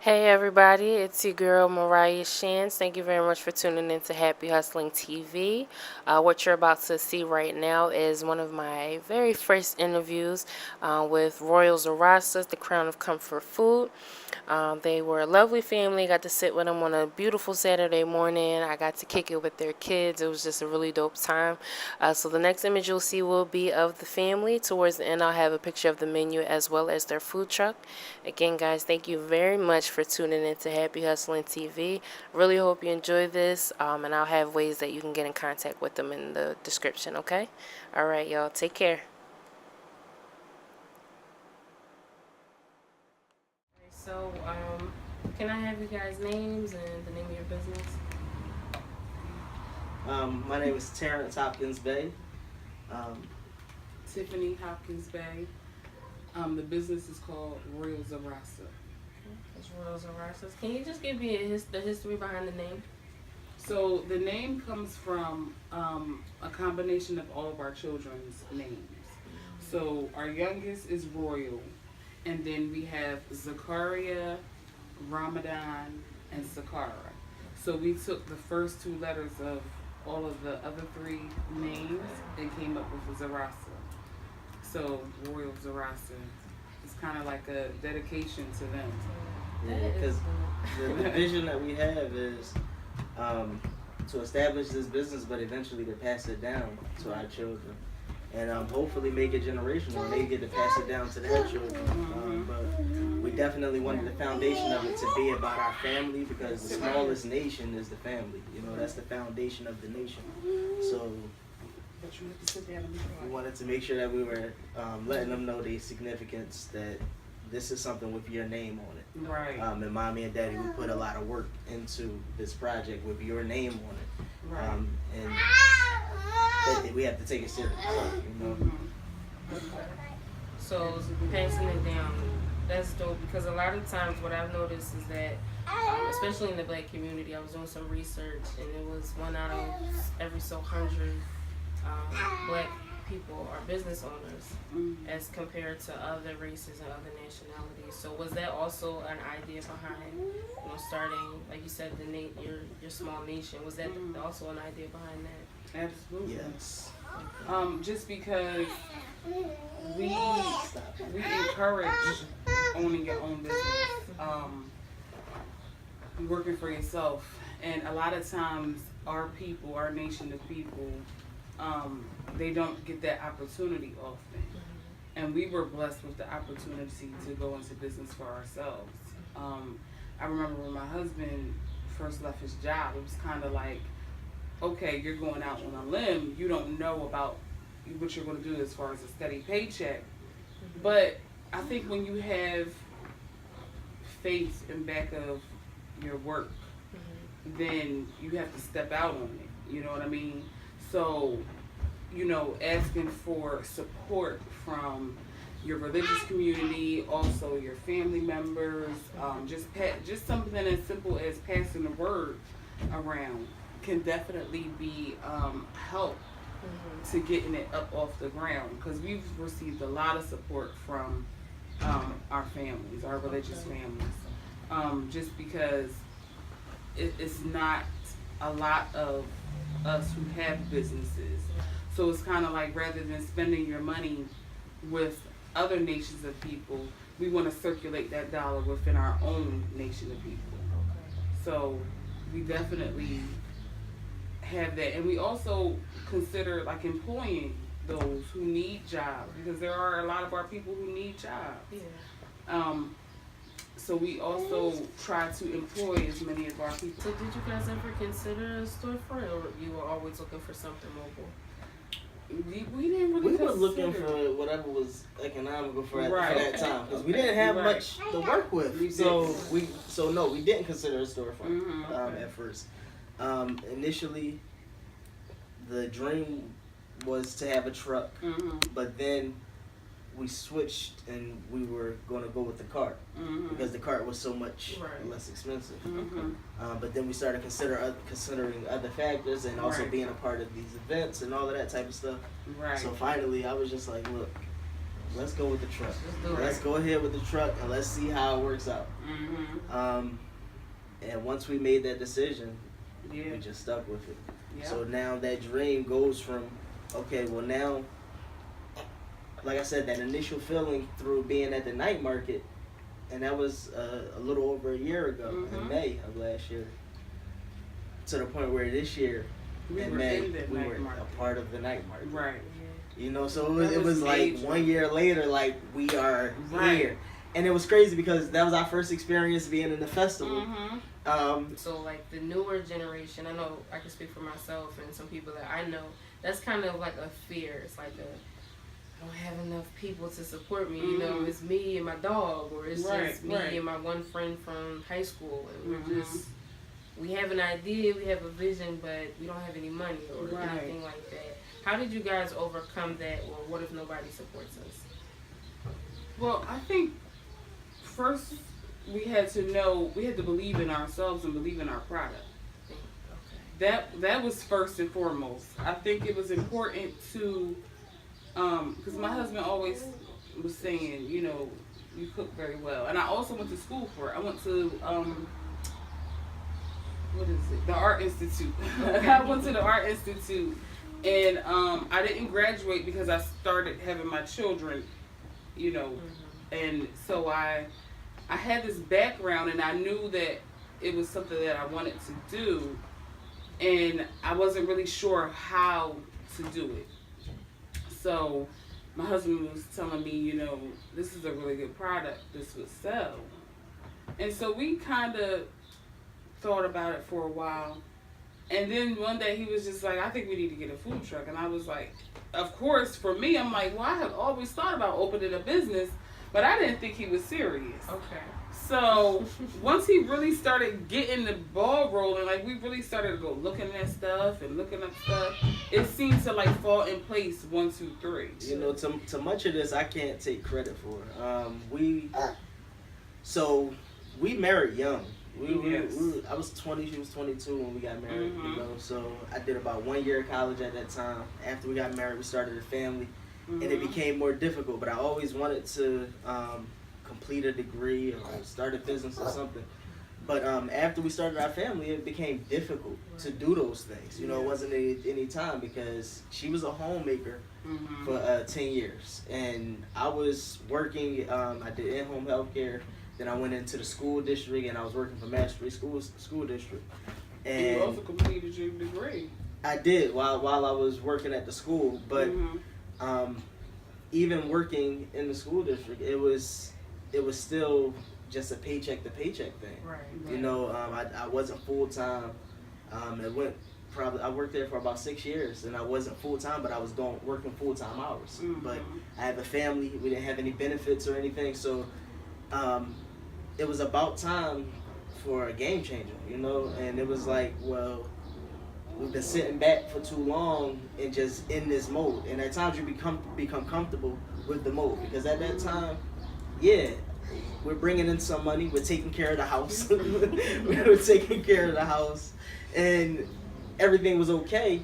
Hey everybody, it's your girl Mariah Shans. Thank you very much for tuning in to Happy Hustling TV. What you're about to see right now is one of my very first interviews with Royal Zarasas, the Crown of Comfort Food. They were a lovely family. Got to sit with them on a beautiful Saturday morning. I got to kick it with their kids. It was just a really dope time. So the next image you'll see will be of the family. Towards the end, I'll have a picture of the menu as well as their food truck. Again, guys, thank you very much for tuning in to Happy Hustling TV. Really hope you enjoy this, and I'll have ways that you can get in contact with them in the description, okay? All right, y'all. Take care. So, can I have you guys' names and the name of your business? My name is Terrence Hopkins Bay. Tiffany Hopkins Bay. The business is called Royal Zarasa. It's Royal Zarasas. Can you just give me the history behind the name? So the name comes from a combination of all of our children's names. So our youngest is Royal, and then we have Zakaria, Ramadan, and Sakara. So we took the first two letters of all of the other three names and came up with Zarasa. So Royal Zarasa is kind of like a dedication to them. Yeah, because the vision that we have is to establish this business, but eventually to pass it down to our children, and hopefully make it generational. And they get to pass it down to their children. But we definitely wanted the foundation of it to be about our family, because the smallest nation is the family. You know, that's the foundation of the nation. So we wanted to make sure that we were letting them know the significance that this is something with your name on it. Right. And mommy and daddy, we put a lot of work into this project with your name on it. Right. And we have to take it serious. You know? Okay. So passing it down, that's dope, because a lot of times what I've noticed is that, especially in the black community, I was doing some research and it was 1 out of every so 100 black people are business owners as compared to other races and other nationalities. So was that also an idea behind, starting, like you said, your small nation? Was that also an idea behind that? Absolutely. Yes. Just because we encourage owning your own business, working for yourself, and a lot of times our people, our nation of people, they don't get that opportunity often. And we were blessed with the opportunity to go into business for ourselves. I remember when my husband first left his job, it was kind of like, okay, you're going out on a limb. You don't know about what you're going to do as far as a steady paycheck. But I think when you have faith in back of your work, then you have to step out on it. You know what I mean? So, asking for support from your religious community, also your family members, just something as simple as passing the word around can definitely be help to getting it up off the ground, because we've received a lot of support from our families, our religious families, just because it's not a lot of us who have businesses. So it's kind of like, rather than spending your money with other nations of people, we want to circulate that dollar within our own nation of people. So we definitely have that. And we also consider like employing those who need jobs, because there are a lot of our people who need jobs. Yeah. So we also try to employ as many of our people. So did you guys ever consider a storefront, or you were always looking for something mobile? We didn't really We were looking for whatever was economical for that time, because we didn't have much to work with. No, we didn't consider a storefront at first. Initially, the dream was to have a truck, but then we switched and we were going to go with the cart, because the cart was so much less expensive. But then we started considering other factors, and also being a part of these events and all of that type of stuff. So finally, I was just like, look, let's go with the truck. Let's go ahead with the truck and let's see how it works out. And once we made that decision, we just stuck with it. So now that dream goes from, okay, well now, like I said, that initial feeling through being at the night market, and that was a little over a year ago, in May of last year, to the point where this year, in May, we were a part of the night market. Right. You know, so it was like 1 year later, like, we are here. And it was crazy because that was our first experience being in the festival. So, like, the newer generation, I know I can speak for myself and some people that I know, that's kind of like a fear. It's like I don't have enough people to support me. You know, it's me and my dog, or it's just me and my one friend from high school. And we're just, we have an idea, we have a vision, but we don't have any money or anything like that. How did you guys overcome that, or what if nobody supports us? Well, I think first we had to believe in ourselves and believe in our product. That was first and foremost. I think it was important to, because my husband always was saying, you know, you cook very well. And I also went to school for it. I went to, what is it? The Art Institute. I went to the Art Institute. And I didn't graduate because I started having my children, you know. And so I had this background, and I knew that it was something that I wanted to do, and I wasn't really sure how to do it. So my husband was telling me, you know, this is a really good product, this would sell. And so we kind of thought about it for a while, and then one day he was just like, I think we need to get a food truck. And I was like, of course, for me, I'm like, well, I have always thought about opening a business, but I didn't think he was serious. Okay. So once he really started getting the ball rolling, like, we really started to go looking at stuff and looking up stuff, it seemed to like fall in place 1, 2, 3. You know, to much of this I can't take credit for. We married young. I was 20, she was 22 when we got married. You know, so I did about 1 year of college at that time. After we got married, we started a family, and it became more difficult. But I always wanted to complete a degree or start a business or something. But after we started our family, it became difficult to do those things. You know, it wasn't any time because she was a homemaker for 10 years, and I was working. I did in-home healthcare. Then I went into the school district, and I was working for Mastery School District. And you also completed your degree. I did while I was working at the school, but even working in the school district, it was still just a paycheck to paycheck thing. Right. You know, I wasn't full time. I worked there for about 6 years, and I wasn't full time, but I was working full time hours. But I have a family. We didn't have any benefits or anything, so. It was about time for a game changer, you know, and it was like, well, we've been sitting back for too long and just in this mode, and at times you become comfortable with the mode, because at that time, we're bringing in some money, we're taking care of the house, and everything was okay.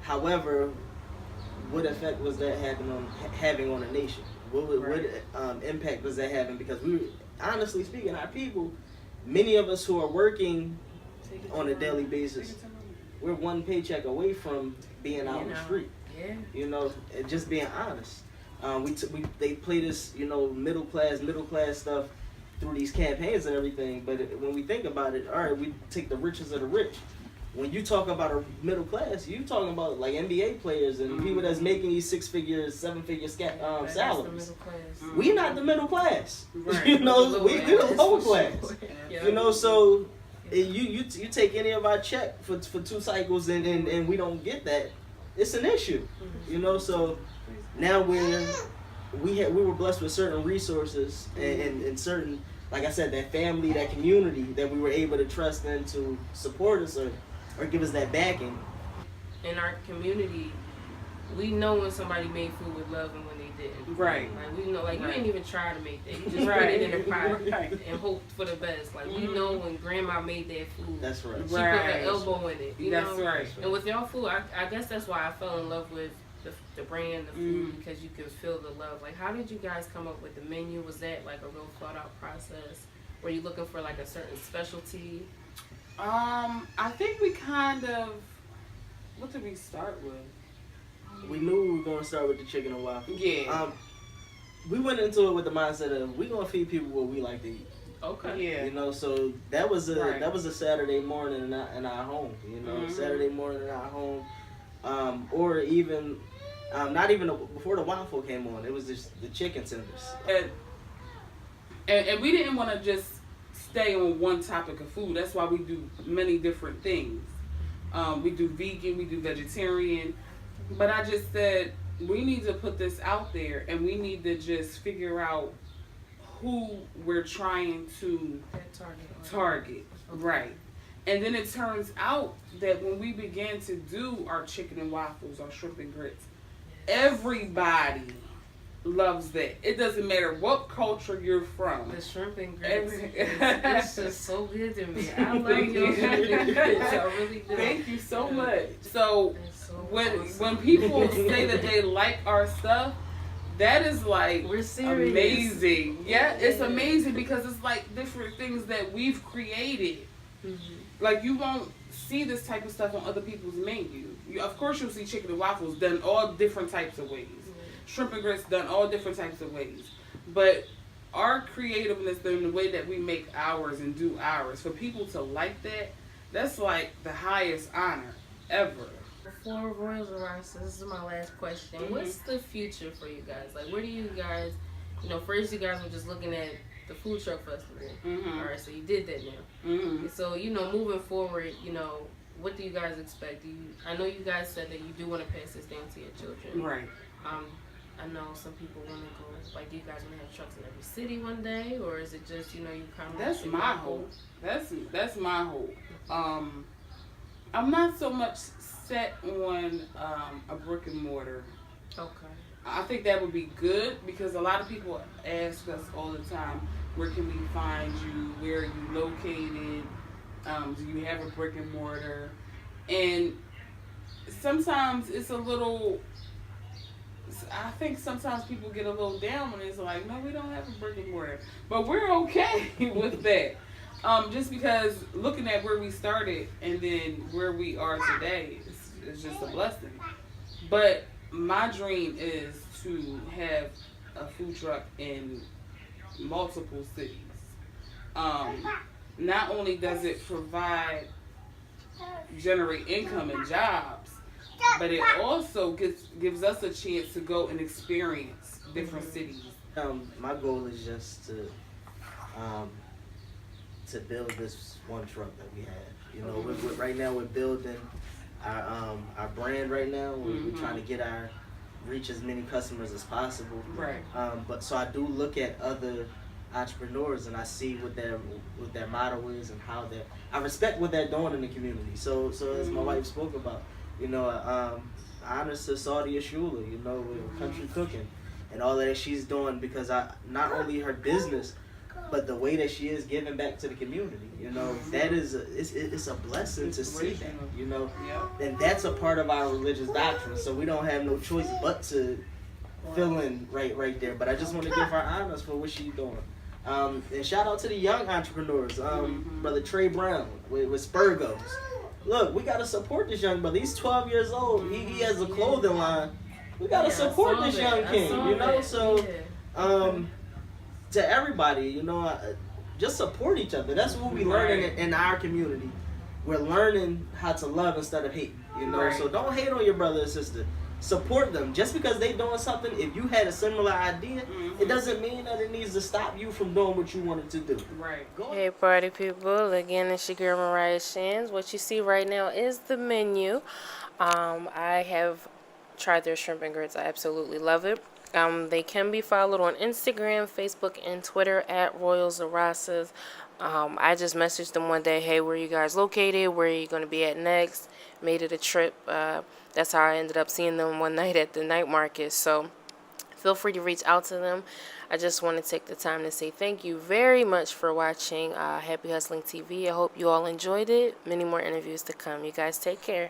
However, what effect was that having on a nation? What impact was that having? Because honestly speaking, our people, many of us who are working on a daily basis, we're one paycheck away from being out on the street. Yeah. You know, just being honest. They play this, you know, middle class stuff through these campaigns and everything. But when we think about it, all right, we take the richest of the rich. When you talk about a middle class, you talking about like NBA players and people that's making these 6-figure, 7-figure salaries. We not the middle class. Right. You know, we're the low class. Yeah. You know, so you take any of our check for 2 cycles and we don't get that, it's an issue. You know, so now we were blessed with certain resources and certain, like I said, that family, that community that we were able to trust in to support us or give us that backing. In our community, we know when somebody made food with love and when they didn't. Right. Like, we know, like, you didn't even try to make that. You just put it in a pot and hoped for the best. Like, we know when grandma made that food. That's right. She put her elbow in it. You That's know? right. And with y'all food, I guess that's why I fell in love with the brand, the food, because you can feel the love. Like, how did you guys come up with the menu? Was that like a real thought out process? Were you looking for like a certain specialty? I think we kind of. What did we start with? We knew we were gonna start with the chicken and waffles. Yeah. We went into it with the mindset of we gonna feed people what we like to eat. Okay. Yeah. You know, so that was a Saturday morning in our home. You know, Saturday morning in our home, or even not even before the waffle came on. It was just the chicken tenders. And we didn't want to just stay on one topic of food. That's why we do many different things. We do vegan, we do vegetarian, but I just said we need to put this out there, and we need to just figure out who we're trying to target. Right. And then it turns out that when we began to do our chicken and waffles, our shrimp and grits, everybody loves that. It doesn't matter what culture you're from. The shrimp and grits, it's just so good to me. I love your shrimp and grits. I really do. Thank you so much. So when people say that they like our stuff, that is like we're serious. Amazing. Yeah, it's amazing because it's like different things that we've created. Like you won't see this type of stuff on other people's menu. Of course you'll see chicken and waffles done all different types of ways. Shrimp and grits done all different types of ways. But our creativeness in the way that we make ours and do ours, for people to like that, that's like the highest honor ever. Before Royals arrives, so this is my last question. What's the future for you guys? Like, where do you guys, first you guys were just looking at the food truck festival. All right, so you did that now. So, moving forward, what do you guys expect? I know you guys said that you do want to pass this down to your children. Right. I know some people want to go, like, do you guys want to have trucks in every city one day? Or is it just, you kind of... That's my hope. That's my hope. I'm not so much set on a brick and mortar. Okay. I think that would be good because a lot of people ask us all the time, where can we find you? Where are you located? Do you have a brick and mortar? And sometimes it's a little... I think sometimes people get a little down when it's like, no, we don't have a brick and mortar. But we're okay with that. Just because looking at where we started and then where we are today is just a blessing. But my dream is to have a food truck in multiple cities. Not only does it generate income and jobs, but it also gives us a chance to go and experience different cities. My goal is just to build this one truck that we have. Right now we're building our brand. Right now we're trying to reach as many customers as possible. Right. But so I do look at other entrepreneurs and I see what their motto is and how I respect what they're doing in the community. So as my wife spoke about, honors to Saudia Shula, with country cooking and all that she's doing, because not only her business, but the way that she is giving back to the community, that is it's a blessing to see that, and that's a part of our religious doctrine. So we don't have no choice but to fill in right there. But I just want to give her honors for what she's doing. And shout out to the young entrepreneurs, Brother Trey Brown with Spurgos. Look, we gotta support this young brother. He's 12 years old. He has a clothing line. We gotta support this young king, So, to everybody, just support each other. That's what we learning in our community. We're learning how to love instead of hate. So don't hate on your brother and sister. Support them. Just because they doing something, if you had a similar idea, it doesn't mean that it needs to stop you from doing what you wanted to do. Right. Hey party people, again it's your girl Mariah Shans. What you see right now is the menu. I have tried their shrimp and grits. I absolutely love it. They can be followed on Instagram, Facebook, and Twitter at Royals Arasas. I just messaged them one day, hey, where are you guys located? Where are you going to be at next? Made it a trip. That's how I ended up seeing them one night at the night market. So feel free to reach out to them. I just want to take the time to say thank you very much for watching Happy Hustling TV. I hope you all enjoyed it. Many more interviews to come. You guys take care.